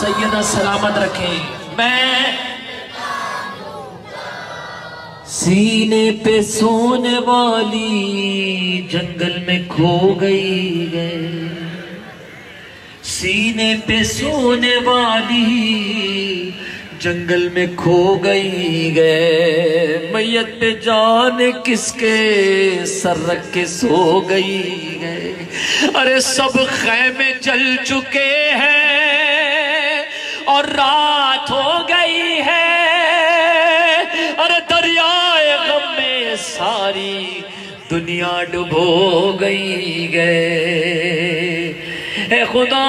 سیدہ سلامت رکھیں. میں سینے پہ سونے والی جنگل میں کھو گئی گئے، سینے پہ سونے والی جنگل میں کھو گئی گئے، میت پہ جان کس کے سر رکھ کے سو گئی گئے. ارے سب خیمے جل چکے ہیں اور رات ہو گئی ہے، ارے دریائے غم میں ساری دنیا ڈبو گئی گئے. اے خدا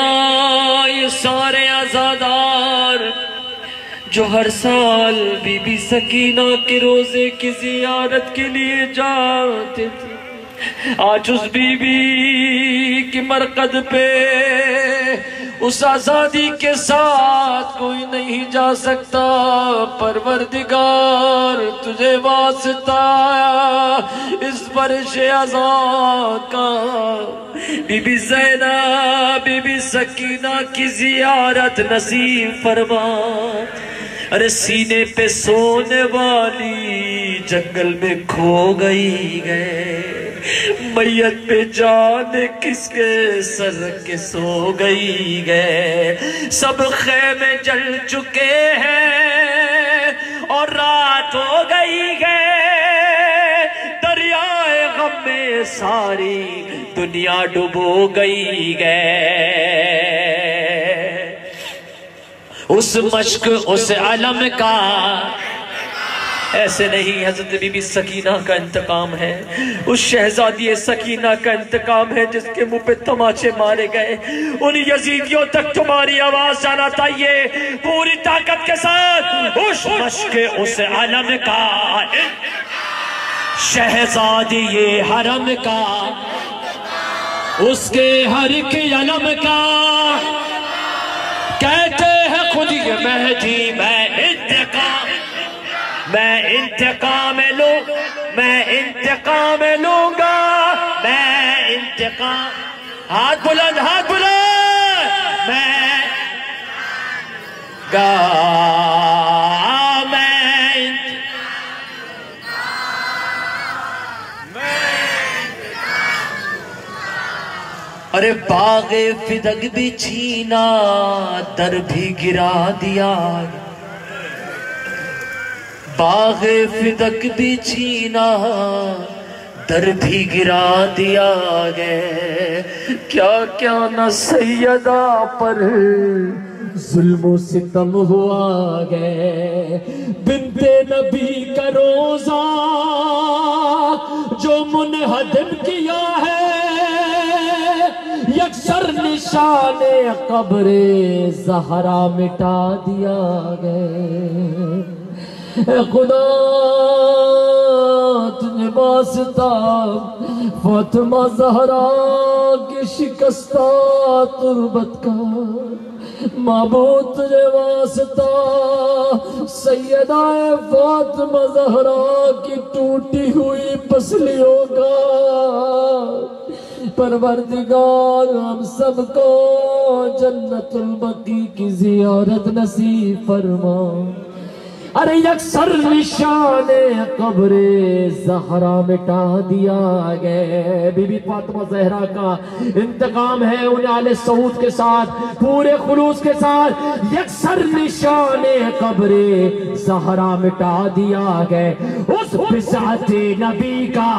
یہ سارے عزادار جو ہر سال بی بی سکینہ کے روزے کی زیارت کے لیے جاتے تھے، آج اس بی بی کی مرقد پہ اس آزادی کے ساتھ کوئی نہیں جا سکتا. پروردگار تجھے واسطہ اس فرش آزاد کا بی بی زینب بی بی سکینہ کی زیارت نصیب فرما. ارے سینے پہ سونے والی جنگل میں کھو گئی گئے، میت پہ جان کس کے سر کے سو گئی گئے. سب خیمے جل چکے ہیں اور رات ہو گئی ہے، دریائے غم میں ساری دنیا ڈبو گئی گئے. اس مشق اس علم کا ایسے نہیں، حضرت بی بی سکینہ کا انتقام ہے، اس شہزادی سکینہ کا انتقام ہے جس کے منہ پہ تماچے مارے گئے. ان یزیدیوں تک تمہاری آواز جانا چاہیے پوری طاقت کے ساتھ. اس مشق اس علم کا، شہزادی یہ حرم کا، اس کے ہر ایک علم کا، کہتے ہیں خود یہ مہدی میں انتقام لوں، میں انتقام لوں گا، میں انتقام. ہاتھ بلند ہاتھ بلند. میں گا ارے باغ فدق بھی چھینا، در بھی گرا دیا، باغ فدق بھی چھینا، در بھی گرا دیا گئے. کیا کیا نہ سیدہ پر ظلم و ستم ہوا گئے. بنت نبی کا روزہ جو منہدم کیا ہے، یکسر نشان قبر زہرا مٹا دیا گئے. اے خدا تجھے واسطہ فاطمہ زہرا کی شکستہ تربت کا، معبود تجھے واسطہ سیدہ فاطمہ زہرا کی ٹوٹی ہوئی پسلیوں کا. پروردگار ہم سب کو جنت البقیع کی زیارت نصیب فرما. ارے یکسر نشان قبر زہرا مٹا دیا گئے. بی بی فاطمہ زہرا کا انتقام ہے ان آل سعود کے ساتھ پورے خلوص کے ساتھ. یکسر نشان قبر زہرا مٹا دیا گئے. اس بسعت نبی کا،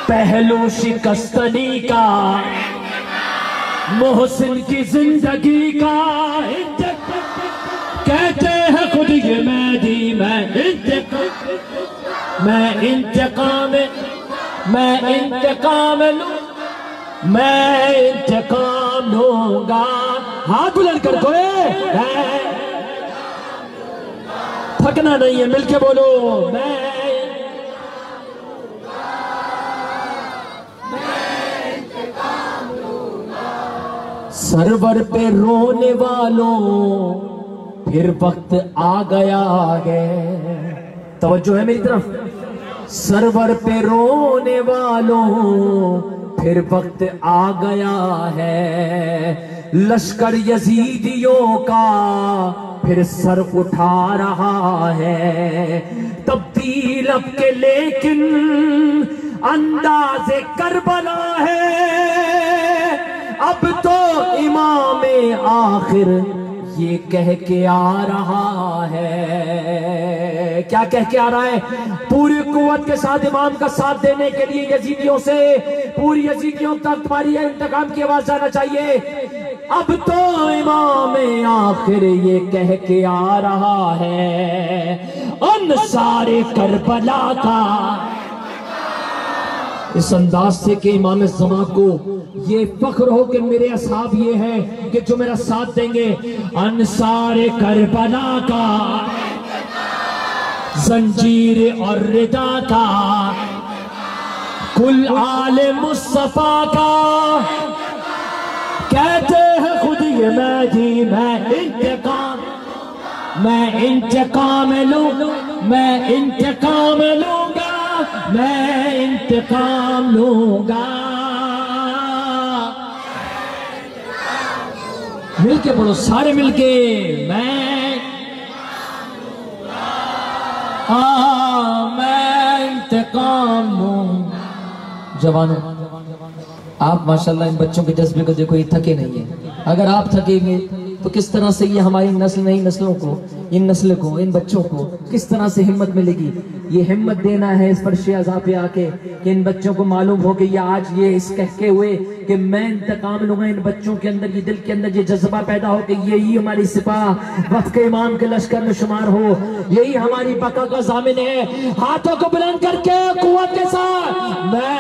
پہلو شکستنی کا، محسن کی زندگی کا کہتے ہیں خود یہ مہدی میں انتقام لوں، میں انتقام لوں گا. ہاتھ بلند کر کوئے تھکنا نہیں ہے، مل کے بولو. میں سرور پہ رونے والوں پھر وقت آ گیا ہے. توجہ ہے میری طرف. سرور پہ رونے والوں پھر وقت آ گیا ہے لشکر یزیدیوں کا پھر سر اٹھا رہا ہے تبدیل اب کے لیکن انداز کربلا ہے اب تو امام آخر یہ کہہ کے آ رہا ہے کیا کہہ کے آ رہا ہے پوری قوت کے ساتھ امام کا ساتھ دینے کے لیے یزیدیوں سے پوری یزیدیوں تک تمہاری انتقام کی آواز جانا چاہیے اب تو امام آخر یہ کہہ کے آ رہا ہے انصار کربلا کا اس انداز سے کہ امام زمان کو یہ فخر ہو کہ میرے اصحاب یہ ہیں کہ جو میرا ساتھ دیں گے انصار کربلا کا زنجیر اور ردا کا کل آل مصطفیٰ کا کہتے ہیں خود یہ میں انتقام لوں میں انتقام لوں گا میں انتقام لوں گا مل کے پڑھو سارے مل کے میں انتقام لوں جوانوں آپ ماشاءاللہ ان بچوں کے جذبے کو دیکھو یہ تھکے نہیں ہیں اگر آپ تھکیں گے تو کس طرح سے یہ ہماری نسل نئی نسلوں کو ان نسل کو ان بچوں کو کس طرح سے ہمت ملے گی یہ ہمت دینا ہے اس فرش عزا پہ آ کے کہ ان بچوں کو معلوم ہو کہ یہ آج یہ اس کہہ کے ہوئے کہ میں انتقام لوں گا ان بچوں کے اندر یہ دل کے اندر یہ جذبہ پیدا ہو کہ یہی ہماری سپاہ وفد امام کے لشکر میں شمار ہو یہی ہماری بقا کا ضامن ہے ہاتھوں کو بلند کر کے قوت کے ساتھ میں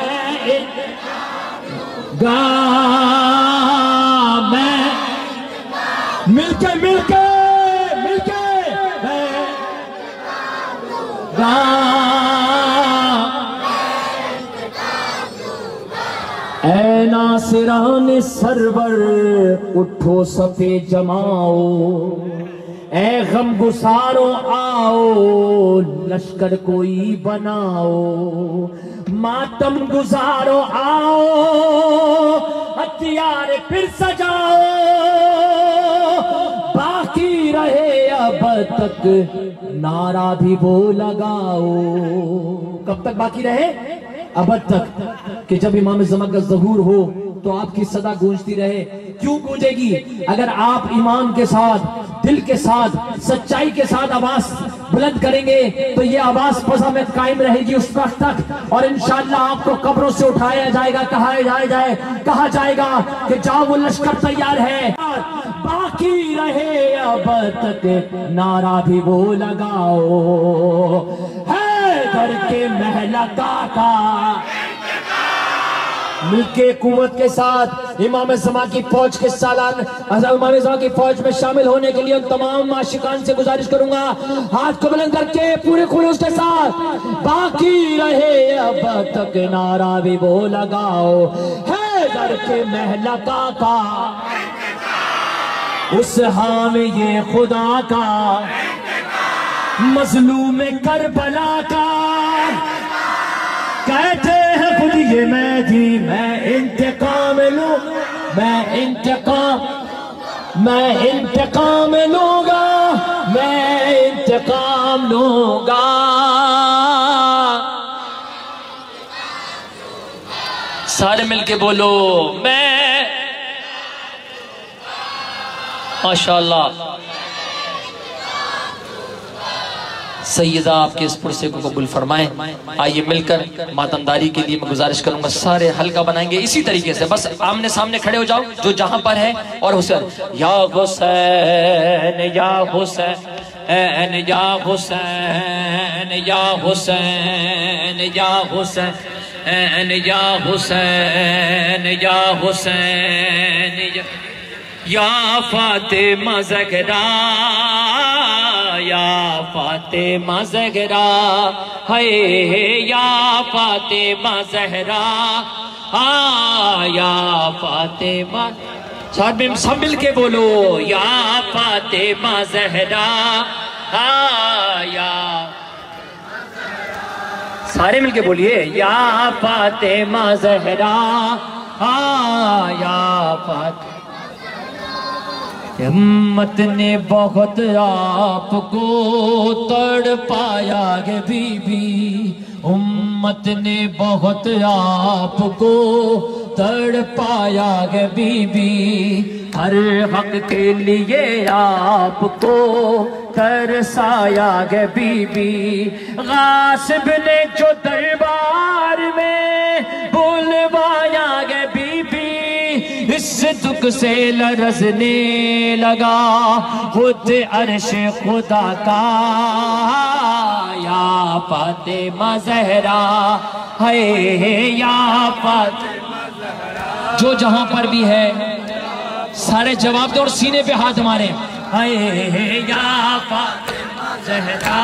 مل کے اے ناصران سرور اٹھو صفے جماؤ اے غم گسارو آؤ لشکر کوئی بناؤ ماتم گزارو آؤ ہتھیار پھر سجاؤ باقی رہے اب تک نعرہ بھی وہ لگاؤ کب تک باقی رہے اب تک کہ جب امام زمان کا ظہور ہو تو آپ کی صدا گونجتی رہے کیوں گونجے گی اگر آپ ایمان کے ساتھ دل کے ساتھ سچائی کے ساتھ آواز بلند کریں گے تو یہ آواز فضا میں قائم رہے گی اس وقت تک اور انشاءاللہ آپ کو قبروں سے اٹھایا جائے گا کہا جائے گا کہ جاؤ وہ لشکر تیار ہے باقی رہے اب تک نعرہ بھی وہ لگاؤ حیدر کے محلکہ کا مل کے قوت کے ساتھ امام زمان کی فوج کے سالان امام زمان کی فوج میں شامل ہونے کے لیے ان تمام عاشقان سے گزارش کروں گا ہاتھ کو بلند کر کے پورے خلوص کے ساتھ باقی رہے اب تک نعرہ بھی وہ لگاؤ حیدر کے محلکہ کا اس حامی یہ خدا کا مظلوم کربلا کا کہتے ہیں خود یہ میں انتقام لوں میں انتقام لوں گا میں انتقام لوں گا سارے مل کے بولو میں ماشاءاللہ سیدہ آپ کے اس پرسے کو قبول فرمائیں آئیے مل کر ماتمداری کے لیے میں گزارش کروں گا سارے حلقہ بنائیں گے اسی طریقے سے بس آمنے سامنے کھڑے ہو جاؤ جو جہاں پر ہے اور حسین یا حسین یا حسین یا حسین یا حسین یا حسین یا حسین یا حسین یا فاطمہ زہرا یا فاطمہ زہرا ہے یا فاطمہ زہرا یا فاطمہ سب مل کے بولو یا فاطمہ زہرا یا سارے مل کے بولیے یا فاطمہ زہرا یا فاطمہ امت نے بہت آپ کو تڑ پایا گے بی بی امت نے بہت آپ کو تڑ پایا گے بی بی ہر حق کے لیے آپ کو ترسایا گے بی بی غاصب نے جو دربار میں بلوایا گے بی بی اس دکھ سے لرزنے لگا خود عرش خدا کا یا فاطمہ زہرا ہے یا فاطمہ زہرا جو جہاں پر بھی ہے سارے جواب دیں اور سینے پہ ہاتھ مارے ہے یا فاطمہ زہرا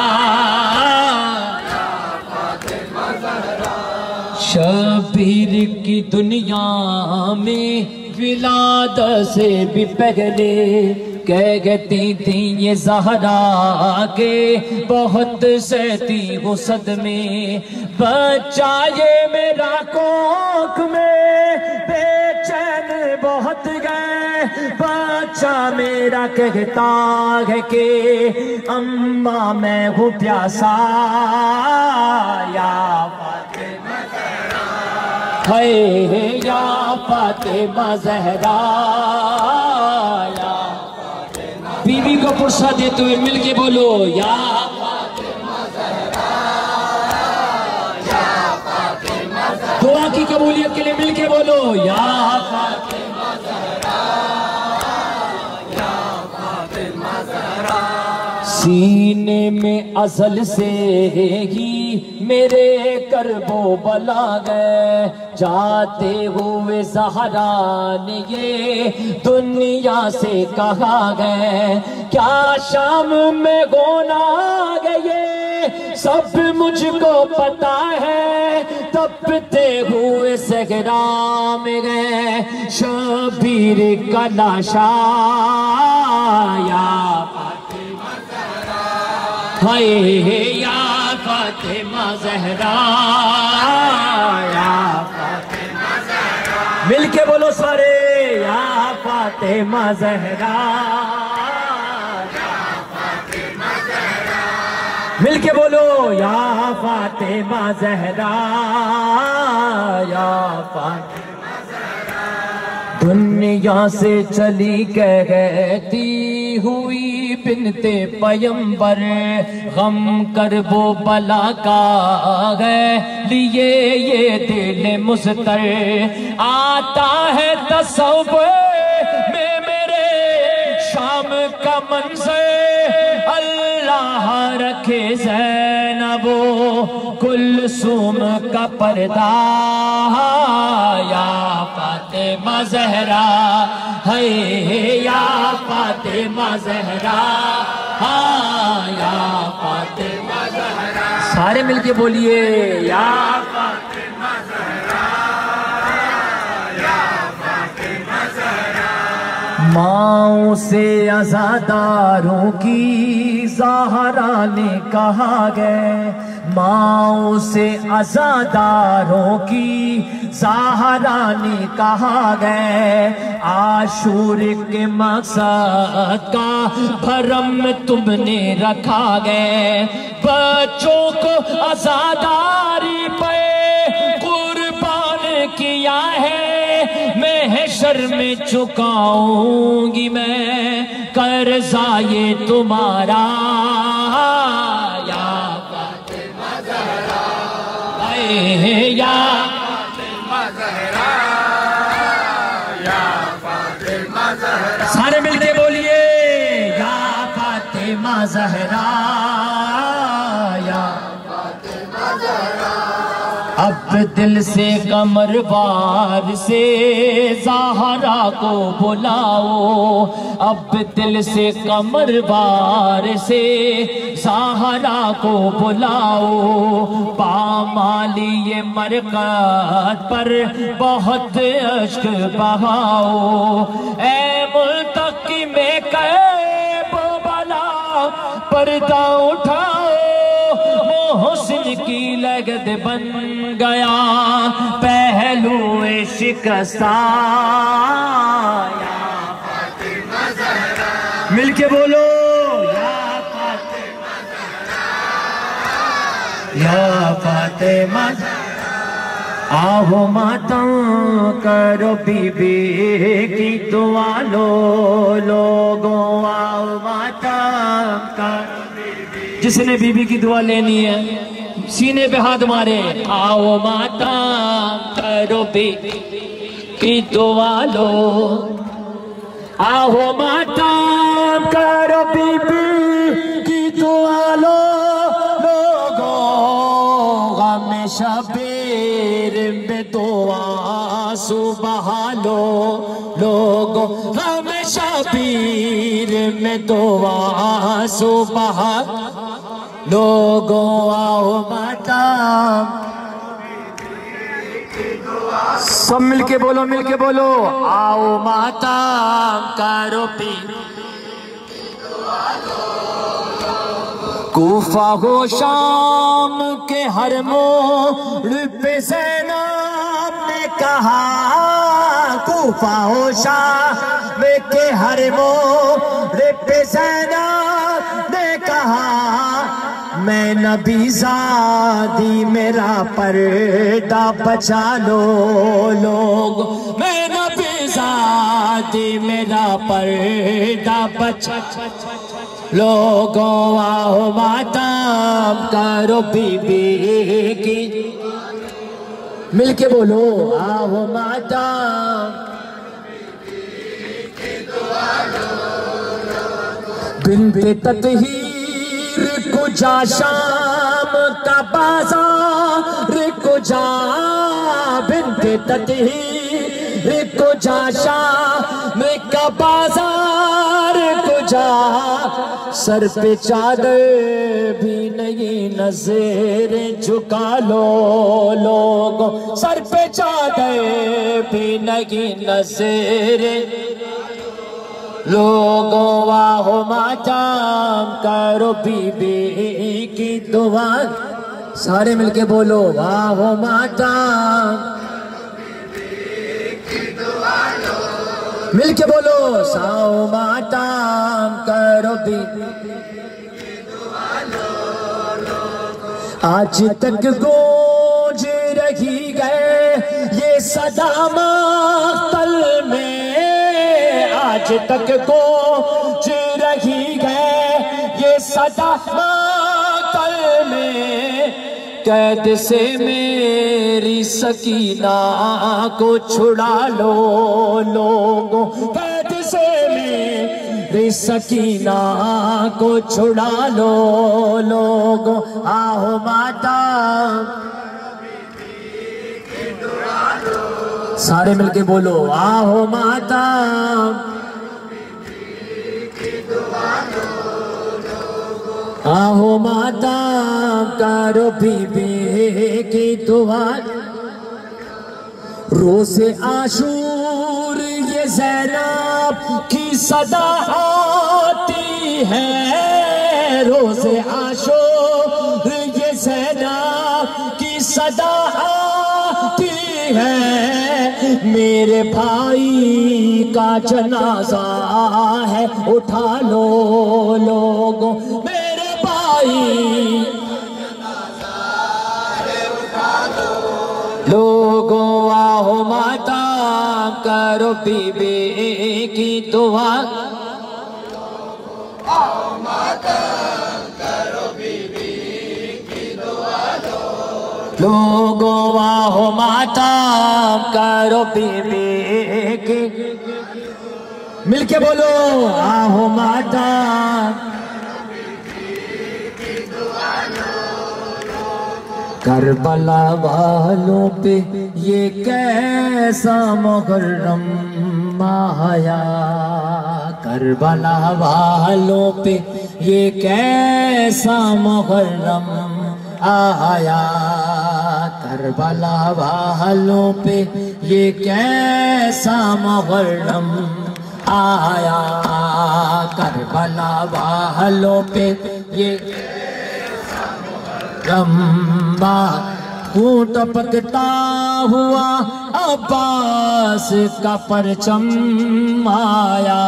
شبیر کی دنیا میں ولادت سے بھی پہلے کہتی تھی یہ زہرا کے بہت سہتی وہ صدمے بچہ یہ میرا کوکھ میں بے چین بہت گئے بچہ میرا کہتا ہے کہ اماں میں ہوں پیاسا یا فاطمہ زہرا ہے یا فاطمہ زہرا بی بی کو پرسہ دیتے ہوئے مل کے بولو یا فاطمہ زہرا یا فاطمہ زہرا دعا کی قبولیت کے لیے مل کے بولو یا فاطمہ زہرا یا فاطمہ زہرا سینے میں ازل سے ہی میرے کرب و بلا گئے جاتے ہوئے زہرا نے یہ دنیا سے کہا گئے کیا شام میں گونا گئے سب مجھ کو پتا ہے تپتے ہوئے صحرا میں گئے شبیر کا لاشا یا فاطمہ زہرا ہے یا فاطمہ زہرا یا فاطمہ زہرا مل کے بولو سارے یا فاطمہ زہرا یا فاطمہ زہرا مل کے بولو یا فاطمہ زہرا یا فاطمہ زہرا دنیا سے چلی کہتی ہوئی بنت پیمبر غم کرب و بلا کا ہے لیے یہ دل مستر آتا ہے تصور میں میرے شام کا منظر اللہ رکھے زینب و کلثوم کا پردہ یا فاطمہ زہرا ہے یا فاطمہ زہرا یا فاطمہ زہرا سارے مل کے بولیے یا فاطمہ زہرا یا فاطمہ زہرا ماؤں سے عزاداروں کی زہرا نے کہا گئے ماؤں سے عزاداروں کی زہرا نے کہا گئے عاشور کے مقصد کا بھرم تم نے رکھا گئے بچوں کو عزاداری پہ قربان کیا ہے محشر میں چکاؤں گی میں قرضہ یہ تمہارا یا فاطمہ زہرا یا فاطمہ زہرا یا فاطمہ زہرا سارے مل کے بولیے یا فاطمہ زہرا یا فاطمہ زہرا اب دل سے قمر وار سے زہرا کو بلاؤ اب دل سے قمر وار سے زہرا کو بلاؤ پامالی یہ مرقد پر بہت عشق بہاؤ اے ملتقی میں کعب بلا پردہ اٹھاؤ محسن کی لگد بن گیا پہلو شکستہ یا فاطمہ زہرا مل کے بولو یا فاطمہ زہرا یا فاطمہ آہو ماتم کرو بی بی کی دعا لو لوگوں آہو ماتم کرو بی بی جس نے بی بی کی دعا لینی ہے سینے پہ ہاتھ مارے آہو ماتم کرو بی بی کی دعا لو آہو ماتم کرو بی بی کی دعا لو لوگوں غم شبیر میں دعا صبح لو لوگوں غم شبیر میں دعا صبح لوگوں آؤ ماتم سب مل کے بولو آؤ ماتم کرو پی کوفہ ہو شام کے ہر موڑ پہ زینب نے کہا کوفہ ہو شام کے ہر موڑ پہ زینب نے کہا میں نبی زادی میرا پردہ بچا لو لوگ میں نبی زادی میرا پردہ بچا لوگوں آہو ماتم کرو بی بی کی مل کے بولو آہو ماتم بنت تطہیر کو جا شام کا بازار کو جا بنت تطہیر کو جا شام کا بازار کو جا سر پہ چادر بھی نہیں نظر جھکا لو لوگوں سر پہ چادر بھی نہیں نظر لوگوں آہو ماتم کرو بی بی کی دعا سارے مل کے بولو آہو ماتم مل کے بولو ساؤ ماتم کرو بی آج تک گونج رہی گئے یہ صدا مقتل میں آج تک گونج رہی گئے یہ صدا مقتل میں قید سے میری سکینہ کو چھڑا لو لوگوں قید سے میری سکینہ کو چھڑا لو لوگوں آہو ماتم سارے مل کے بولو آہو ماتم آہو ماتم کرو بی بی کی دعا روز عاشور یہ زینب کی صدا آتی ہے روز عاشور یہ زینب کی صدا آتی ہے میرے بھائی کا جنازہ ہے اٹھا لو لوگوں میرے بھائی لوگوں آہو ماتم کرو بی بی کی دعا آہو ماتم کرو بی بی کی دعا لوگوں آہو ماتم کرو بی بی کی مل کے بولو آہو ماتم کربلا والوں پہ یہ کیسا محرم آیا کربلا والوں پہ یہ کیسا محرم آیا کربلا والوں پہ یہ کیسا محرم آیا کربلا والوں پہ یہ رما خون ٹپکتا ہوا عباس کا پرچم آیا،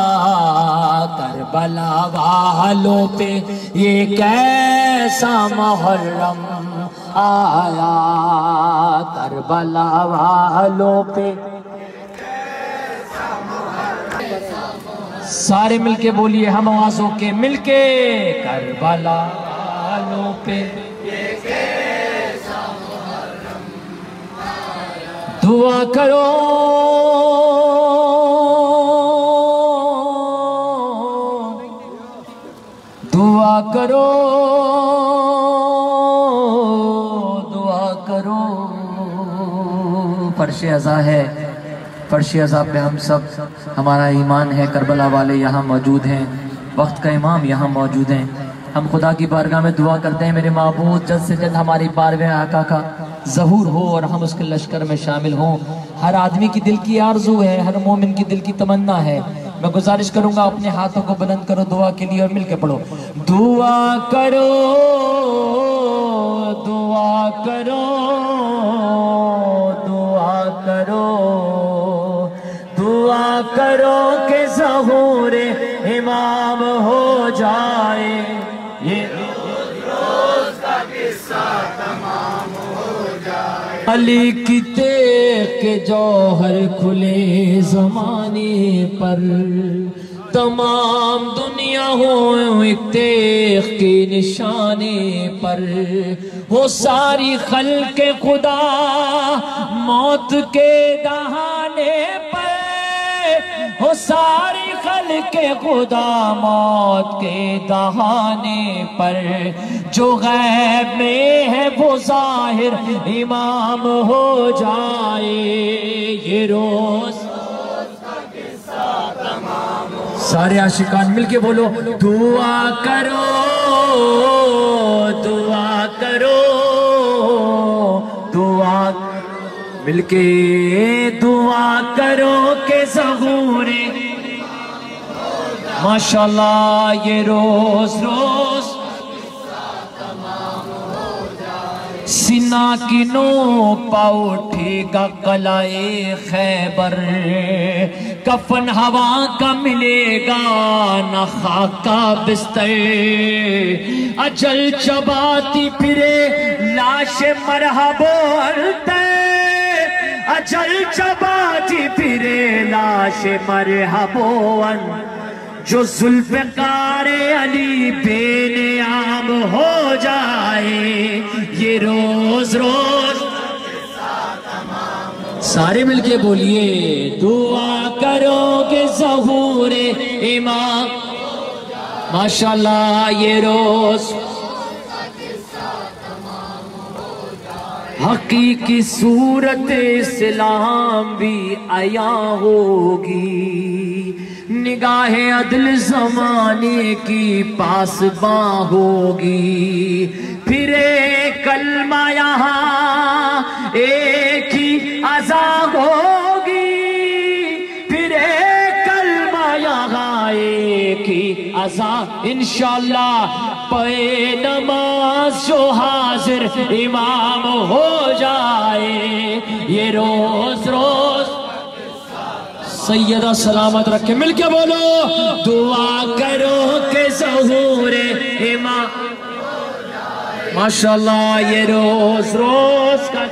کربلا والوں پہ یہ کیسا محرم آیا، کربلا والوں پہ سارے مل کے بولیے ہم آوازوں کے مل کے، کربلا والوں پہ دعا کرو دعا کرو دعا کرو۔ فرش عزا ہے، فرش عزا پہ ہم سب ہمارا ایمان ہے، کربلا والے یہاں موجود ہیں، وقت کا امام یہاں موجود ہیں۔ ہم خدا کی بارگاہ میں دعا کرتے ہیں میرے معبود جلد سے جلد ہماری بارگاہ آقا کا ظہور ہو اور ہم اس کے لشکر میں شامل ہوں۔ ہر آدمی کی دل کی آرزو ہے، ہر مومن کی دل کی تمنا ہے۔ میں گزارش کروں گا اپنے ہاتھوں کو بلند کرو دعا کے لیے اور مل کے پڑھو، دعا کرو دعا کرو دعا کرو دعا کرو کہ ظہور امام ہو جائے، یہ روز کا قصہ تمام ہو جائے، علی کی تیغ کے جوہر کھلے زمانے پر، تمام دنیا ہو ایک تیغ کے نشانے پر، وہ ساری خلق خدا موت کے دہانے پر، وہ ساری خلق خدا موت کے دہانے پر، جو غیب میں ہے وہ ظاہر امام ہو جائے، یہ روز سارے عاشقان مل کے بولو، دعا کرو دعا کرو دعا مل کے دعا کرو کہ ظہور ماشاءاللہ یہ روز روز سینہ کی نوک پا اٹھے گا قلعہ خیبر، کفن ہوا کا ملے گا نہ خاک کا بستر، اجل چباتی پھرے لاش مرحب انتر، اجل چباتی پھرے لاش مرحب انتر، جو ذوالفقار علی بے نیام ہو جائے، یہ روز روز سارے مل کے بولیے، دعا کرو کہ ظہور امام ماشاءاللہ یہ روز حقیقی صورت اسلام بھی عیاں ہوگی، نگاہ عدل زمانے کی پاسباں ہوگی، پھر ایک کلمہ یہاں ایک ہی اذان ہوگی، پھر ایک کلمہ یہاں ایک ہی اذان، انشاءاللہ پڑھے نماز جو حاضر امام ہو جائے، یہ روز روز سیدہ سلامت رکھے، مل کے بولو، دعا کرو کہ ظہور امام ماشاءاللہ یہ روز روز کا